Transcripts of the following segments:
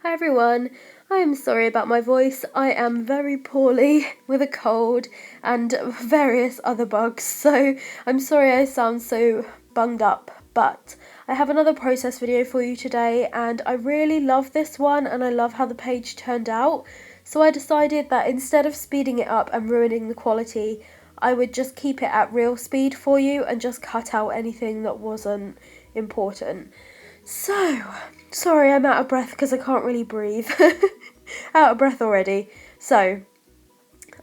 Hi everyone, I am sorry about my voice. I am very poorly with a cold and various other bugs, so I'm sorry I sound so bunged up, but I have another process video for you today and I really love this one and I love how the page turned out, so I decided that instead of speeding it up and ruining the quality, I would just keep it at real speed for you and just cut out anything that wasn't important. So, sorry I'm out of breath because I can't really breathe. Out of breath already. So,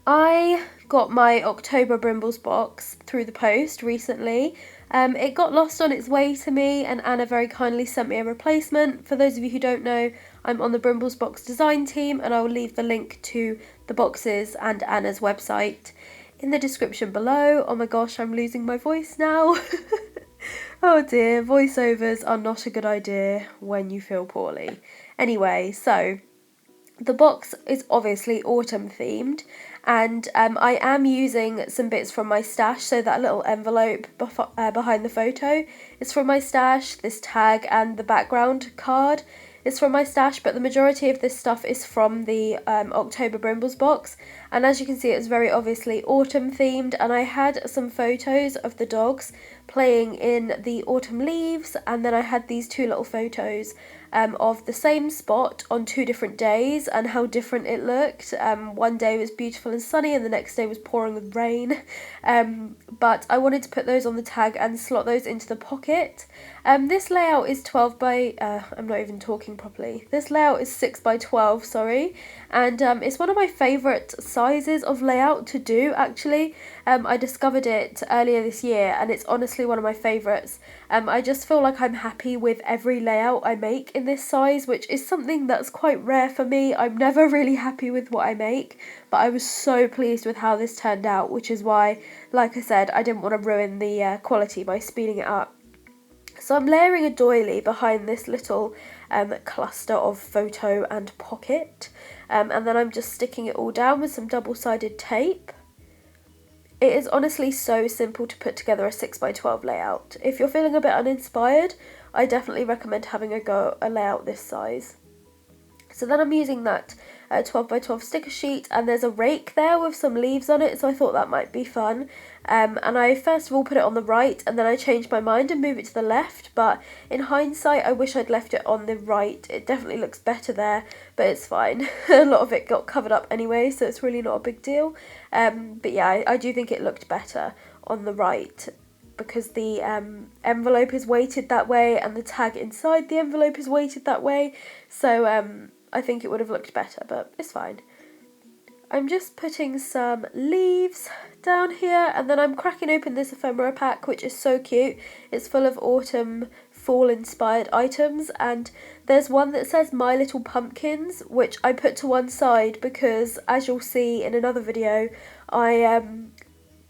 I got my October Brimbles box through the post recently. It got lost on its way to me and Anna very kindly sent me a replacement. For those of you who don't know, I'm on the Brimbles box design team and I will leave the link to the boxes and Anna's website in the description below. Oh my gosh, I'm losing my voice now. Oh dear, voiceovers are not a good idea when you feel poorly. Anyway, so the box is obviously autumn themed and I am using some bits from my stash, so that little envelope behind the photo is from my stash, this tag and the background card is from my stash, but the majority of this stuff is from the October Brimbles box, and as you can see it's very obviously autumn themed, and I had some photos of the dogs playing in the autumn leaves, and then I had these two little photos of the same spot on 2 different days and how different it looked. One day was beautiful and sunny and the next day was pouring with rain, but I wanted to put those on the tag and slot those into the pocket. This layout is 12 by, I'm not even talking properly, this layout is 6 by 12, sorry, and it's one of my favourite sizes of layout to do actually. I discovered it earlier this year and it's honestly one of my favourites. I just feel like I'm happy with every layout I make in this size, which is something that's quite rare for me. I'm never really happy with what I make, but I was so pleased with how this turned out, which is why, like I said, I didn't want to ruin the quality by speeding it up. So I'm layering a doily behind this little cluster of photo and pocket, and then I'm just sticking it all down with some double-sided tape. It is honestly so simple to put together a 6 by 12 layout. If you're feeling a bit uninspired, I definitely recommend having a layout this size. So then I'm using that 12 by 12 sticker sheet, and there's a rake there with some leaves on it, so I thought that might be fun. And I first of all put it on the right, and then I changed my mind and moved it to the left, but in hindsight I wish I'd left it on the right. It definitely looks better there, but it's fine. A lot of it got covered up anyway, so it's really not a big deal. But yeah, I do think it looked better on the right, because the envelope is weighted that way and the tag inside the envelope is weighted that way, so I think it would have looked better, but it's fine. I'm just putting some leaves down here, and then I'm cracking open this ephemera pack, which is so cute. It's full of autumn, fall inspired items, and there's one that says My Little Pumpkins, which I put to one side because, as you'll see in another video, I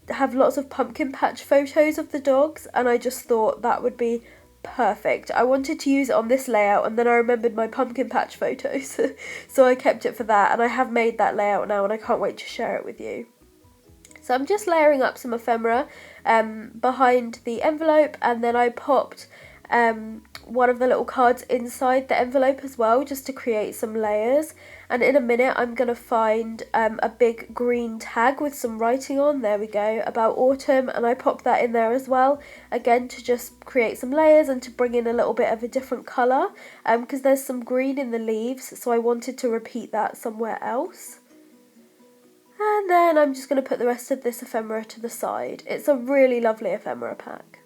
have lots of pumpkin patch photos of the dogs, and I just thought that would be perfect. I wanted to use it on this layout and then I remembered my pumpkin patch photos so I kept it for that, and I have made that layout now and I can't wait to share it with you. So I'm just layering up some ephemera behind the envelope, and then I popped one of the little cards inside the envelope as well, just to create some layers. And in a minute I'm going to find a big green tag with some writing on, there we go, about autumn, and I popped that in there as well, again to just create some layers and to bring in a little bit of a different colour, because there's some green in the leaves, so I wanted to repeat that somewhere else. And then I'm just going to put the rest of this ephemera to the side. It's a really lovely ephemera pack.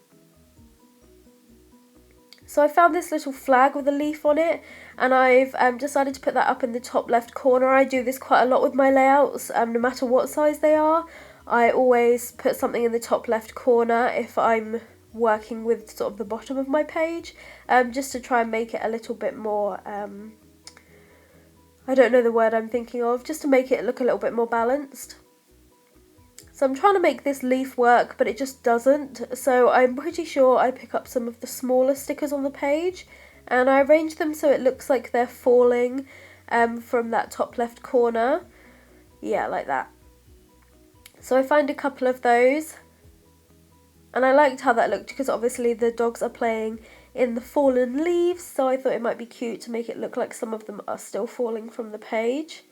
So I found this little flag with a leaf on it, and I've decided to put that up in the top left corner. I do this quite a lot with my layouts, no matter what size they are. I always put something in the top left corner if I'm working with sort of the bottom of my page, just to try and make it a little bit more, I don't know the word I'm thinking of, just to make it look a little bit more balanced. So I'm trying to make this leaf work, but it just doesn't. So I'm pretty sure I pick up some of the smaller stickers on the page and I arrange them so it looks like they're falling from that top left corner. Yeah, like that. So I find a couple of those, and I liked how that looked because obviously the dogs are playing in the fallen leaves, so I thought it might be cute to make it look like some of them are still falling from the page.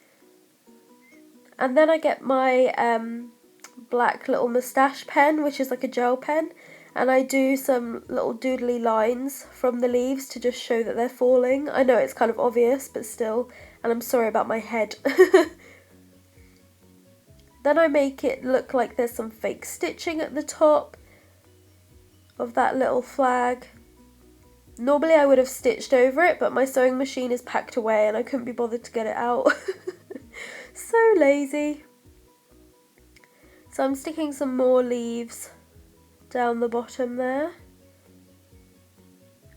And then I get my black little moustache pen, which is like a gel pen, and I do some little doodly lines from the leaves to just show that they're falling. I know it's kind of obvious, but still, and I'm sorry about my head. Then I make it look like there's some fake stitching at the top of that little flag. Normally I would have stitched over it, but my sewing machine is packed away and I couldn't be bothered to get it out. So lazy. So I'm sticking some more leaves down the bottom there.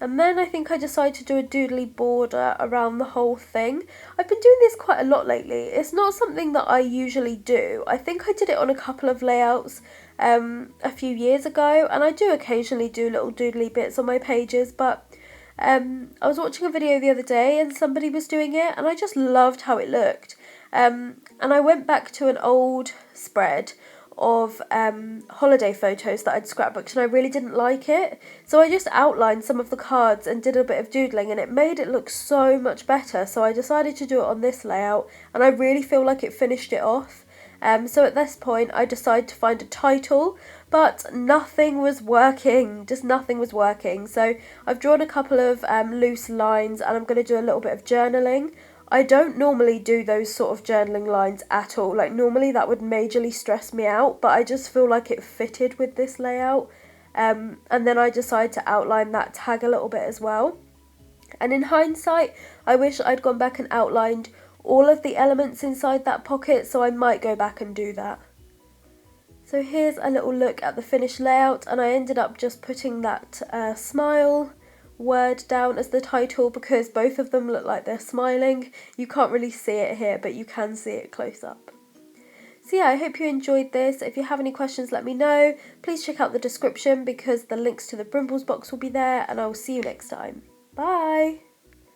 And then I think I decided to do a doodly border around the whole thing. I've been doing this quite a lot lately. It's not something that I usually do. I think I did it on a couple of layouts a few years ago, and I do occasionally do little doodly bits on my pages, but I was watching a video the other day and somebody was doing it and I just loved how it looked. And I went back to an old spread of holiday photos that I'd scrapbooked and I really didn't like it, so I just outlined some of the cards and did a bit of doodling and it made it look so much better, so I decided to do it on this layout and I really feel like it finished it off. So at this point I decided to find a title, but nothing was working, just nothing was working, so I've drawn a couple of loose lines and I'm going to do a little bit of journaling. I don't normally do those sort of journaling lines at all, like normally that would majorly stress me out, but I just feel like it fitted with this layout, and then I decided to outline that tag a little bit as well. And in hindsight, I wish I'd gone back and outlined all of the elements inside that pocket, so I might go back and do that. So here's a little look at the finished layout, and I ended up just putting that smile word down as the title because both of them look like they're smiling. You can't really see it here, but you can see it close up. So yeah, I hope you enjoyed this. If you have any questions, let me know. Please check out the description because the links to the Brimbles box will be there, and I will see you next time. Bye!